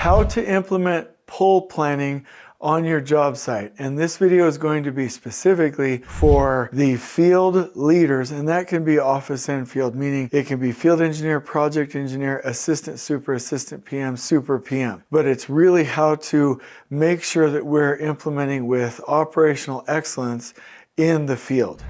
how to implement pull planning on your job site. And this video is going to be specifically for the field leaders, and that can be office and field, meaning it can be field engineer, project engineer, assistant super, assistant PM, super PM. But it's really how to make sure that we're implementing with operational excellence in the field.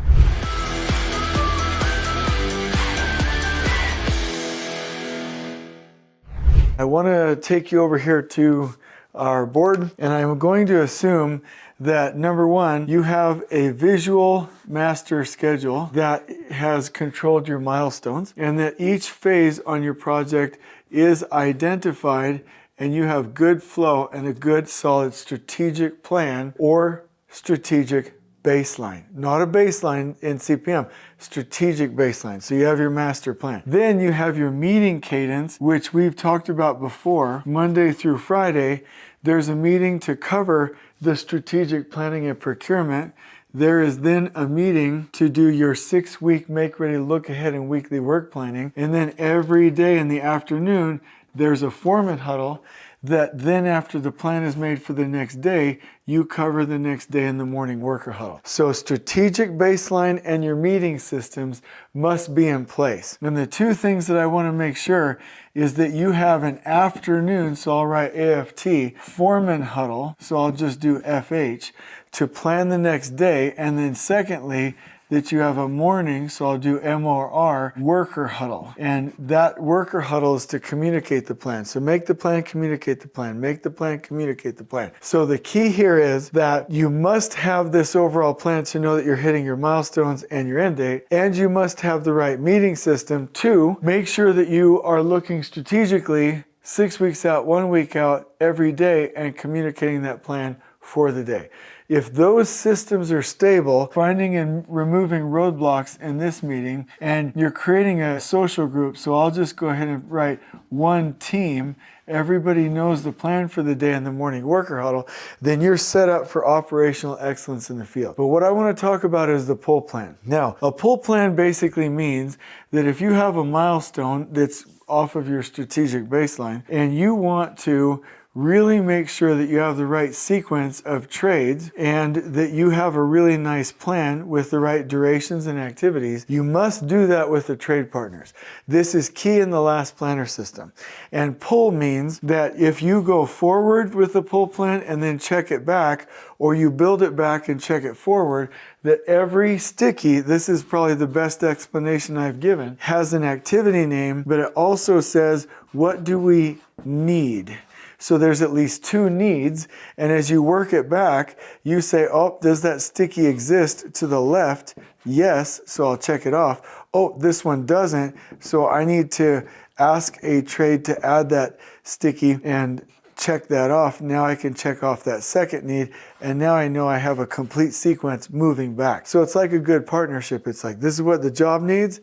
I want to take you over here to our board, and I'm going to assume that number one, you have a visual master schedule that has controlled your milestones, and that each phase on your project is identified, and you have good flow and a good solid strategic plan or strategic baseline. Not a baseline in CPM, strategic baseline. So you have your master plan. Then you have your meeting cadence, which we've talked about before. Monday through Friday, there's a meeting to cover the strategic planning and procurement. There is then a meeting to do your 6-week make ready look ahead and weekly work planning. And then every day in the afternoon, there's a foreman huddle that then after the plan is made for the next day, you cover the next day in the morning worker huddle. So strategic baseline and your meeting systems must be in place. And the two things that I want to make sure is that you have an afternoon, so I'll write AFT, foreman huddle, so I'll just do FH, to plan the next day. And then secondly, that you have a morning, so I'll do MOR, worker huddle. And that worker huddle is to communicate the plan. So make the plan, communicate the plan, make the plan, communicate the plan. So the key here is that you must have this overall plan to know that you're hitting your milestones and your end date, and you must have the right meeting system to make sure that you are looking strategically 6 weeks out, 1 week out, every day, and communicating that plan for the day. If those systems are stable, finding and removing roadblocks in this meeting, and you're creating a social group, so I'll just go ahead and write one team, everybody knows the plan for the day in the morning worker huddle, then you're set up for operational excellence in the field. But what I want to talk about is the pull plan. Now, a pull plan basically means that if you have a milestone that's off of your strategic baseline, and you want to really make sure that you have the right sequence of trades and that you have a really nice plan with the right durations and activities, you must do that with the trade partners. This is key in the last planner system. And pull means that if you go forward with the pull plan and then check it back, or you build it back and check it forward, that every sticky, this is probably the best explanation I've given, has an activity name, but it also says, what do we need? So there's at least 2 needs, and as you work it back, you say, oh, does that sticky exist to the left? Yes, so I'll check it off. Oh, this one doesn't, so I need to ask a trade to add that sticky and check that off. Now I can check off that second need, and now I know I have a complete sequence moving back. So it's like a good partnership. It's like, this is what the job needs,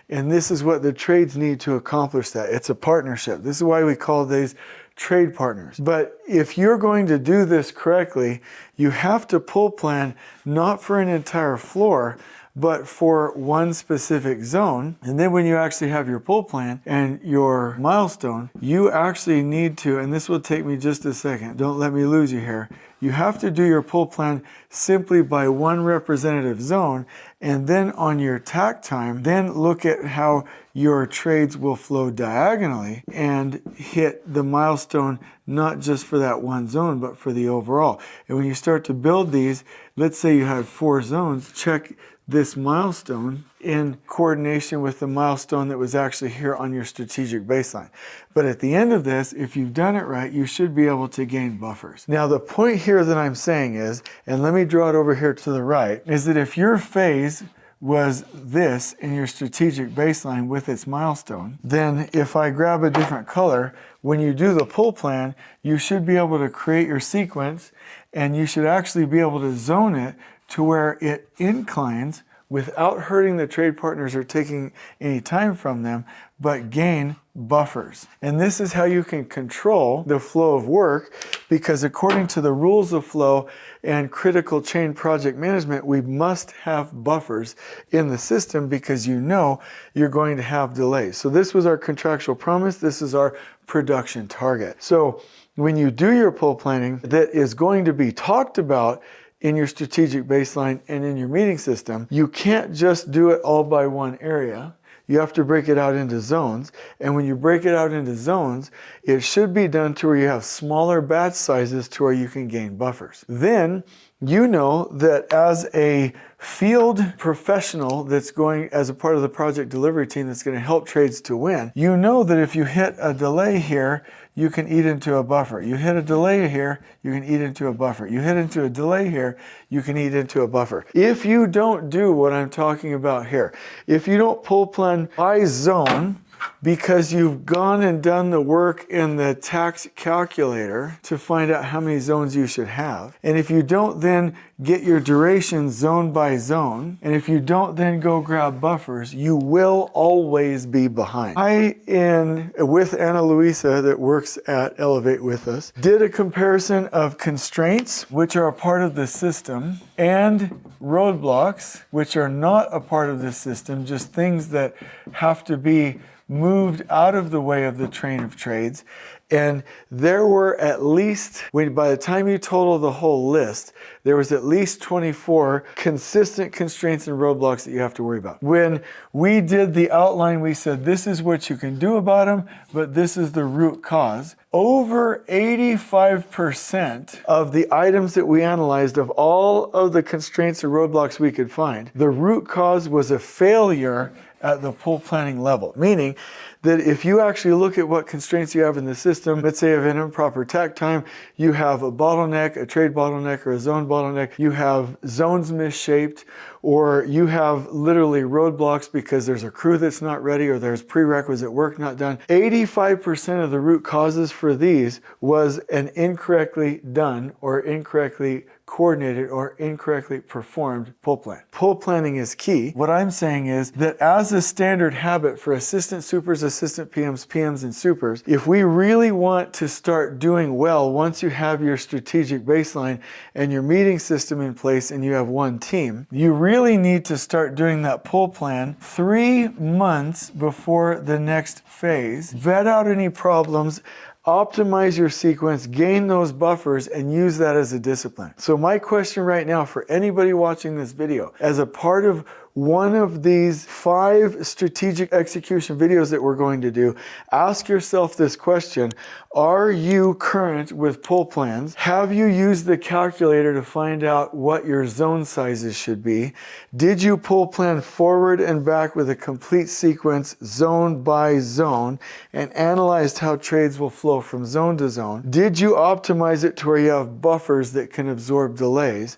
and this is what the trades need to accomplish that. It's a partnership. This is why we call these trade partners. But if you're going to do this correctly, you have to pull plan not for an entire floor, but for one specific zone. And then when you actually have your pull plan and your milestone, you actually need to, and this will take me just a second, don't let me lose you here. You have to do your pull plan simply by one representative zone, and then on your tack time, then look at how your trades will flow diagonally and hit the milestone, not just for that one zone, but for the overall. And when you start to build these, let's say you have 4 zones, check this milestone in coordination with the milestone that was actually here on your strategic baseline. But at the end of this, if you've done it right, you should be able to gain buffers. Now the point here that I'm saying is, and let me draw it over here to the right, is that if your phase was this in your strategic baseline with its milestone, then if I grab a different color, when you do the pull plan, you should be able to create your sequence, and you should actually be able to zone it to where it inclines without hurting the trade partners or taking any time from them, but gain buffers. And this is how you can control the flow of work, because according to the rules of flow and critical chain project management, we must have buffers in the system because you know you're going to have delays. So this was our contractual promise. This is our production target. So when you do your pull planning that is going to be talked about in your strategic baseline and in your meeting system, you can't just do it all by one area. You have to break it out into zones. And when you break it out into zones, it should be done to where you have smaller batch sizes to where you can gain buffers. Then you know that as a field professional that's going as a part of the project delivery team that's going to help trades to win, you know that if you hit a delay here, you can eat into a buffer. You hit a delay here, you can eat into a buffer. You hit into a delay here, you can eat into a buffer. If you don't do what I'm talking about here, if you don't pull plan by zone, because you've gone and done the work in the tax calculator to find out how many zones you should have, and if you don't then get your duration zone by zone, and if you don't then go grab buffers, you will always be behind. With Ana Luisa that works at Elevate with us, did a comparison of constraints, which are a part of the system, and roadblocks, which are not a part of the system, just things that have to be moved out of the way of the train of trades. And there were at least, by the time you total the whole list, there was at least 24 consistent constraints and roadblocks that you have to worry about. When we did the outline, we said, this is what you can do about them, but this is the root cause. Over 85% of the items that we analyzed, of all of the constraints or roadblocks we could find, the root cause was a failure at the pull planning level. Meaning that if you actually look at what constraints you have in the system, let's say you have an improper tack time, you have a bottleneck, a trade bottleneck, or a zone bottleneck, you have zones misshaped, or you have literally roadblocks because there's a crew that's not ready or there's prerequisite work not done. 85% of the root causes for these was an incorrectly done or incorrectly coordinated or incorrectly performed pull plan. Pull planning is key. What I'm saying is that as a standard habit for assistant supers, assistant PMs, PMs, and supers, if we really want to start doing well once you have your strategic baseline and your meeting system in place and you have one team, you really need to start doing that pull plan 3 months before the next phase. Vet out any problems, optimize your sequence, gain those buffers, and use that as a discipline. So my question right now for anybody watching this video, as a part of one of these 5 strategic execution videos that we're going to do, ask yourself this question: are you current with pull plans? Have you used the calculator to find out what your zone sizes should be? Did you pull plan forward and back with a complete sequence, zone by zone, and analyzed how trades will flow from zone to zone? Did you optimize it to where you have buffers that can absorb delays?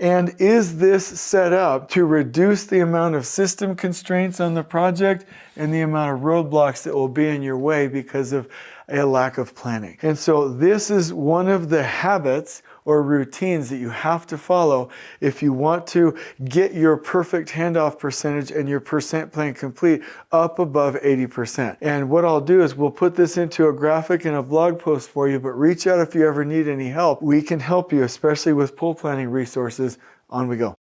And is this set up to reduce the amount of system constraints on the project and the amount of roadblocks that will be in your way because of a lack of planning? And so this is one of the habits or routines that you have to follow if you want to get your perfect handoff percentage and your percent plan complete up above 80%. And what I'll do is we'll put this into a graphic and a blog post for you, but reach out if you ever need any help. We can help you, especially with pull planning resources. On we go.